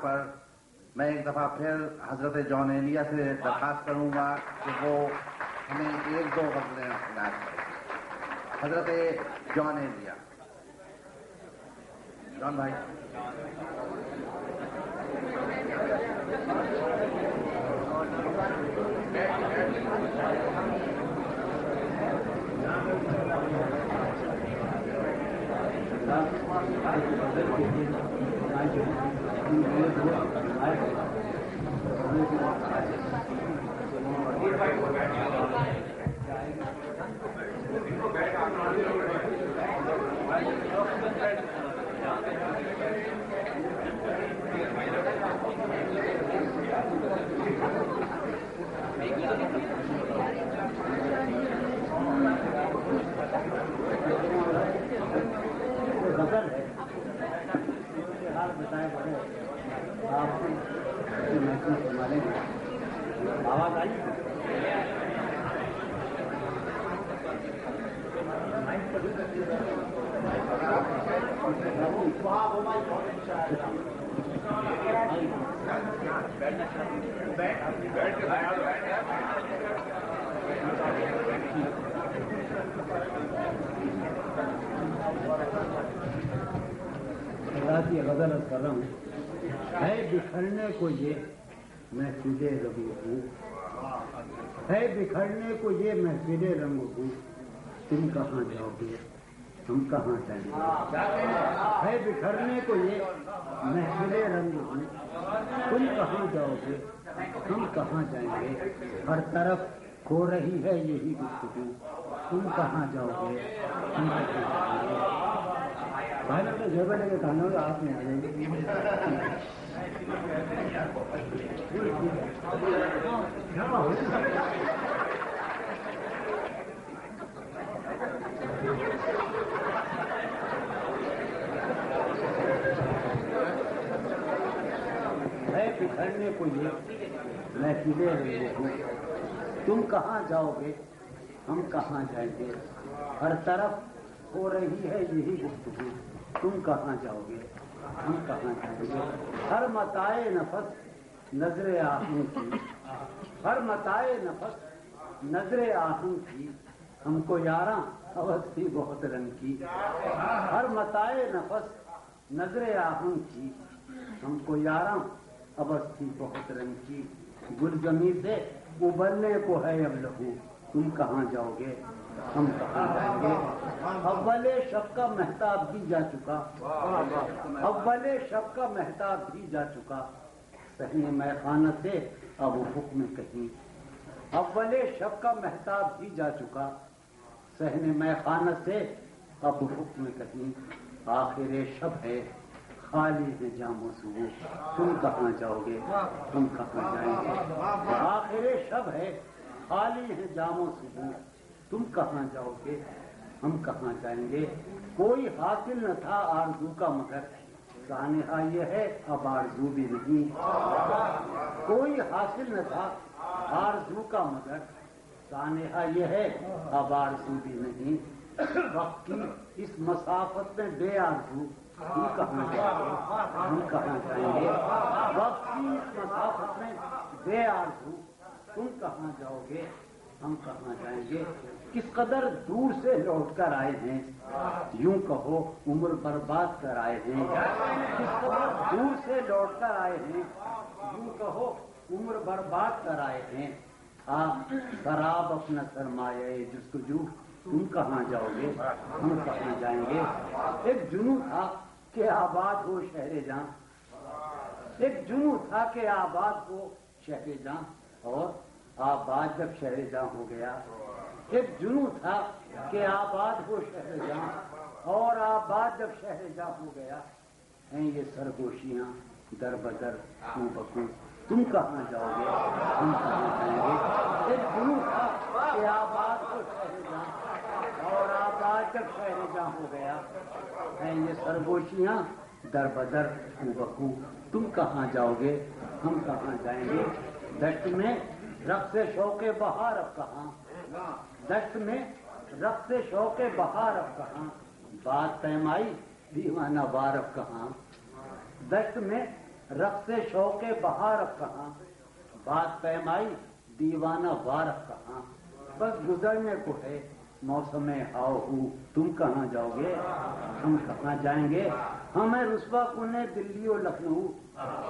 پر میں ایک دفعہ پھر حضرت جون ایلیا سے درخواست کروں گا کہ وہ ہمیں ایک دو غزلیں عنایت کریں. حضرت جون ایلیا. جون بھائی. آواز آئی کی غزل کرم ہے بکھرنے کو یہ محفل رنگ ہوں ہے بکھرنے کو یہ محفل رنگ ہوں تم کہاں جاؤ گے ہم کہاں جائیں گے ہے بکھرنے کو یہ محفل رنگ ہوں تم کہاں جاؤ گے ہم کہاں جائیں گے ہر طرف ہو رہی ہے یہی گفتگو تم کہاں جاؤ گے ہم کہاں جائیں گے بھائی اپنے جگہ لے کے کھانا ہوگا آپ میں آ جائیں گے ہے بکھرنے کو یہ محفل رنگ ہوں تم کہاں جاؤ گے ہم کہاں جائیں گے ہر طرف ہو رہی ہے یہی گفتگو تم کہاں جاؤ گے ہم کہاں جائیں گے ہر متاع نفس نظر آہن کی ہر متاع نفس نظر آہن کی ہم کو یاراں حوث تھی بہت رنگ کی ہر متاع نفس نظر آہن کی ہم کو یاراں حوث تھی بہت رنگ کی گل زمیں سے ابلنے کو ہے اب لہو تم کہاں جاؤ گے ہم کہاں جائیں گے اول شب کا مہتاب بھی جا چکا اول شب کا مہتاب بھی جا چکا صحن میں خانہ سے اب افق میں کہیں اول شب کا مہتاب بھی جا چکا صحن میں خانہ سے اب افق میں کہیں آخر شب ہے خالی ہے جام و صبح تم کہاں جاؤ گے ہم کہاں جائیں گے آخر شب ہے خالی ہے جام و صبح تم کہاں جاؤ گے ہم کہاں جائیں گے کوئی حاصل نہ تھا آرزو کا مگر سانحہ یہ ہے اب آرزو بھی نہیں کوئی حاصل نہ تھا آرزو کا مگر سانحہ یہ ہے اب آرزو بھی نہیں وقت کی اس مسافت میں بے آرزو تم کہاں جاؤ گے ہم کہاں جائیں گے وقت کی اس مسافت میں بے آرزو تم کہاں جاؤ گے ہم کہاں جائیں گے کس قدر دور سے لوٹ کر آئے ہیں یوں کہو عمر برباد کر آئے ہیں کس قدر دور سے لوٹ کر آئے ہیں یوں کہو عمر برباد کر آئے ہیں آپ خراب اپنا سرمایہ جستجو تم کہاں جاؤ گے ہم کہاں جائیں گے ایک جنوں تھا کہ آباد ہو شہر جاں ایک جنوں تھا کہ آباد ہو شہر جاں اور آباد جب شہر جاں ہو گیا ایک جنوں تھا کہ آباد ہو شہر جاں اور آباد جب شہر جاں ہو گیا ہیں یہ سرگوشیاں در بدر کو بکو تم کہاں جاؤ گے ہم کہاں جائیں گے ایک جنوں تھا کہ آباد ہو شہر جاں اور آباد جب شہر جاں ہو گیا ہیں یہ سرگوشیاں در بدر کو بکو تم کہاں جاؤ گے ہم کہاں جائیں گے دشت میں رقص شوق بہار اب کہاں دشت میں رقص شوق بہار اب کہاں بات پیمائی دیوانہ وار اب کہاں دشت میں رقص شوق بہار کہاں، بات پیمائی دیوانہ وار کہاں، بس گزرنے کو ہے موسم آؤ ہو، تم کہاں جاؤ گے ہم کہاں جائیں گے، ہمیں رسوا کنے دلی و لکھنؤ،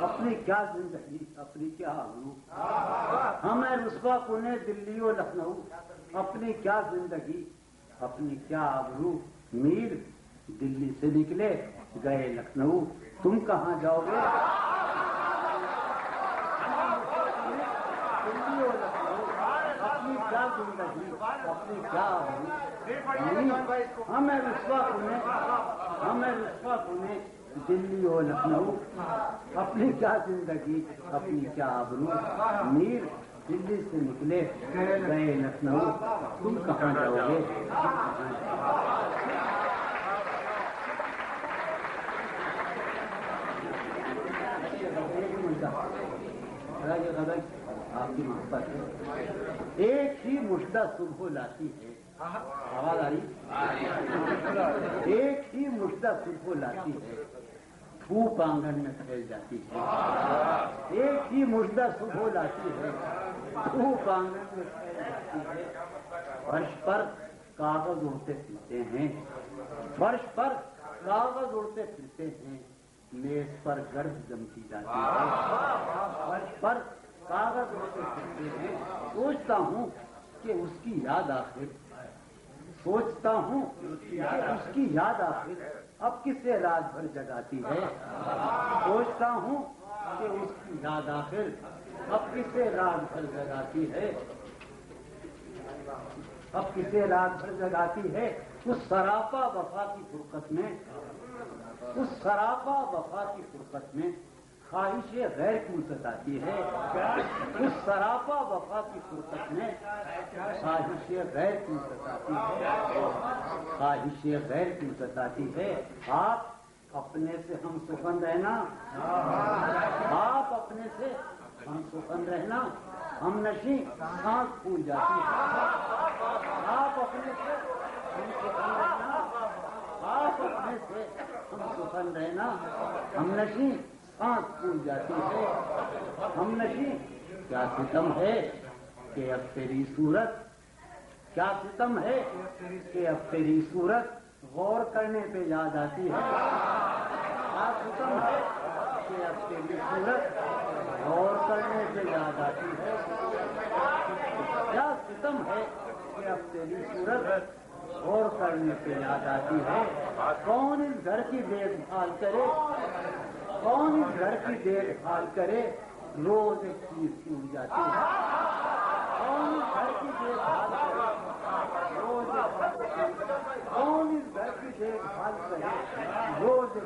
اپنی کیا زندگی اپنی کیا آبرو، ہمیں رسوا کنے دلی و لکھنؤ، اپنی کیا زندگی اپنی کیا آبرو، میر دلی سے نکلے گئے لکھنؤ، تم کہاں جاؤ گے دلی و لکھنؤ، اپنی کیا زندگی اپنی کیا آبرو، ہمیں رسوا کنے دلی و لکھنؤ، اپنی کیا زندگی اپنی کیا آبرو، میر دلی سے نکلے گئے لکھنؤ، تم کہاں جاؤ گے آپ کی محبت ہے، ایک ہی مشدہ صبح لاتی ہے، آواز آ رہی، ایک ہی مشدہ صبح لاتی ہے، دھوپ آنگن میں پھیل جاتی ہے، ایک ہی مشدہ صبح لاتی ہے، دھوپ آنگن میں پھیل جاتی ہے، فرش پر کاغذ اڑتے پھرتے ہیں، فرش پر کاغذ اڑتے پھرتے ہیں، میز پر گرد جمتی جاتی ہے، فرش پر کاغذ اڑتے پھرتے ہیں، سوچتا ہوں کہ اس کی یاد آخر، سوچتا ہوں کہ اس کی یاد آخر اب کسے رات بھر جگاتی ہے، سوچتا ہوں کہ اس کی یاد آخر اب کسے رات بھر جگاتی ہے، اب کسے رات بھر جگاتی ہے، اس سراپا وفا کی فرقت میں، اس سراپا وفا کی فرقت میں خواہش غیر کیوں ستاتی ہے، اس سراپا وفا کی فرقت میں خواہش غیر کیوں ستاتی ہے، خواہش غیر کیوں ستاتی ہے، آپ اپنے سے ہم سخن رہنا، آپ اپنے سے ہم سخن رہنا، ہم نشیں سانس پھول جاتی ہے، آپ اپنے سے ہم سخن رہنا، آپ اپنے سے ہم سخن رہنا، ہم نشیں سانس پھول جاتی ہے، ہم نشیں کیا ستم ہے کہ اب تیری صورت، کیا ستم ہے کہ اب تیری صورت غور کرنے پہ یاد آتی ہے، کیا ستم ہے کہ اب تیری صورت غور کرنے پہ یاد آتی ہے، کیا ستم ہے کہ اب تیری صورت غور کرنے پہ یاد آتی ہے، کون اس گھر کی دیکھ بھال کرے، کون اس گھر کی دیکھ بھال کرے، روز ایک چیز ٹوٹ جاتی ہے، کون اس گھر کی دیکھ بھال کرے، روز کون اس گھر کی دیکھ بھال کرے، روز